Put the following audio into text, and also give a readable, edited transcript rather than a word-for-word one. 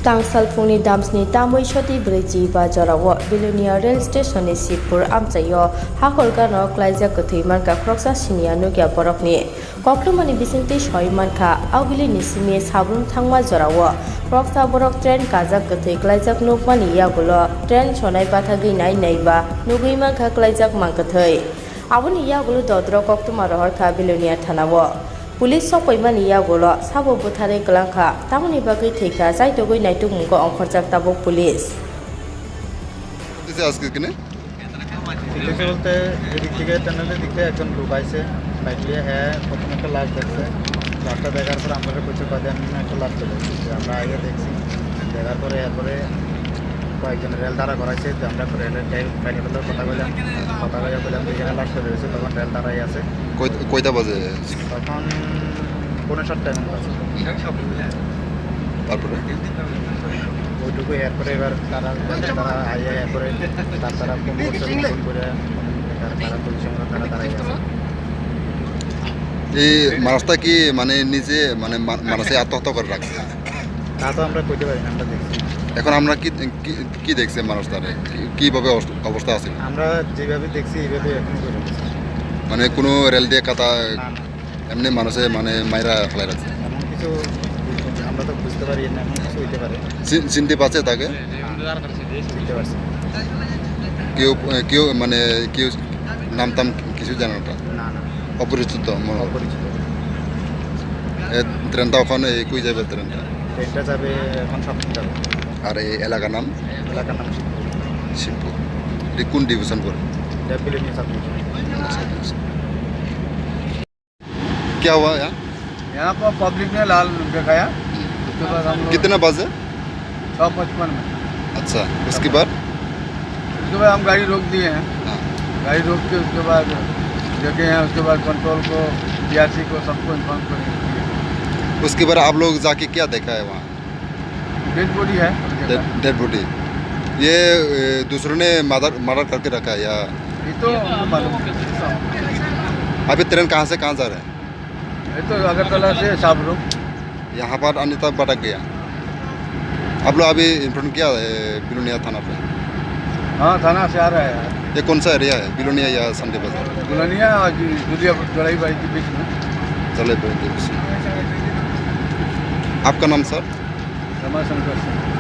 Tangsal Fungni Damsni Tamoi Shoti Bridge Bajarawa Bilunia Rail Station Sipur Amchayo Hakolga no Klaija Kuthi Manka Kroksa Sinia Nukia Borokni Koklumani Bisinti Shoi Manka Augili Nisimi Sabun Thangma Jarawa Kroksa Borok Train Kazak Kuthi Klaijak Nukmani Yagulo Train Shonai Pathagi Nai Naiba Nugui Manka Klaijak Mankathoi Abuni Yagulu Dodro Koktuma Rohorka Bilunia Thanawa Police Sopoimani Yagulo, Sabo Butare Glanka, Tamani Bagi Tika, Zaitogo Naitu Mungo on Project Tabo Police. This is asking বলতে এদিক থেকে টানেলের দিকে একজন লোক আইছে bike নিয়ে প্রথমে একটা লাশ দেখছে লাশটা দেখার পর আমরা প্রচুর বাদে আমি একটা লাশ চলে এসেছি আমরা আগে দেখছি দেখার পরে এরপরে কয়েকজন রেল দ্বারা করাইছে তো আমরা রেলের পাইলটের কথা বললাম যেখানে লাশ চলে এসেছে তখন রেল দ্বারাই আছে কয়টা বাজে তখন 5:30 মতো আছে তারপরে ওইটুকু এরপরে এবার তারা আইয়া এরপরে তারা ফোন করে তারা পুলিশের মতো তারা দাঁড়াই আছে এই মানুষটা কি মানে নিজে মানে মানুষে আত্মহত্যা করে রাখছে তা তো আমরা কইতে পারি না আমরা দেখছি এখন আমরা কি দেখছি মানুষটারে কিভাবে অবস্থা আছে আমরা যেভাবে দেখছি এইভাবে এখন করে মানে কোনো রেল দিয়ে কাটা এমনি মানুষে মানে মাইরা ফেলাই রাখছে এমন কিছু আমরা তো বুঝতে পারি না এমন কিছু হইতে পারে চিনতে পারছে তাকে বুঝতে পারছি কেউ মানে কেউ নাম টাম কিছু জানে না না না অপরিচিত অপরিচিত ট্রেনটা ওখানে কই যাবে ট্রেনটা ট্রেনটা যাবে এখন স্বপ্ন যাবে আর এই এলাকার নাম শিবপুর এটি কোন ডিভিশন পড়ে ডেভেলপ নিয়ে সাবমিট क्या हुआ यहाँ यहाँ पर पब्लिक ने लाल दिखाया उसके बाद हम कितना बजे 6:55 में अच्छा उसके बाद हम गाड़ी रोक दिए हैं हाँ गाड़ी रोक के उसके बाद जगह हैं उसके बाद कंट्रोल को बीआरसी को सबको इन्फॉर्म करेंगे उसके बाद आप लोग जाके क्या देखा है वहाँ डेड बॉडी है डेड बॉडी ये दूसरों ने मर्डर करके रखा है या ये तो हमको मालूम अभी ट्रेन कहाँ से कहाँ जा रहा है ये तो अगरतला से साबरू यहाँ पर अनिता भटक गया आप लोग अभी इन्फॉर्म किया बिलोनिया थाना पे हाँ थाना से आ रहा है यार ये कौन सा एरिया है बिलोनिया या संडे बाजार दुल्हनिया और जुलिया जोड़ाई बाई के बीच में चले आपका नाम सर रमाशंकर सिंह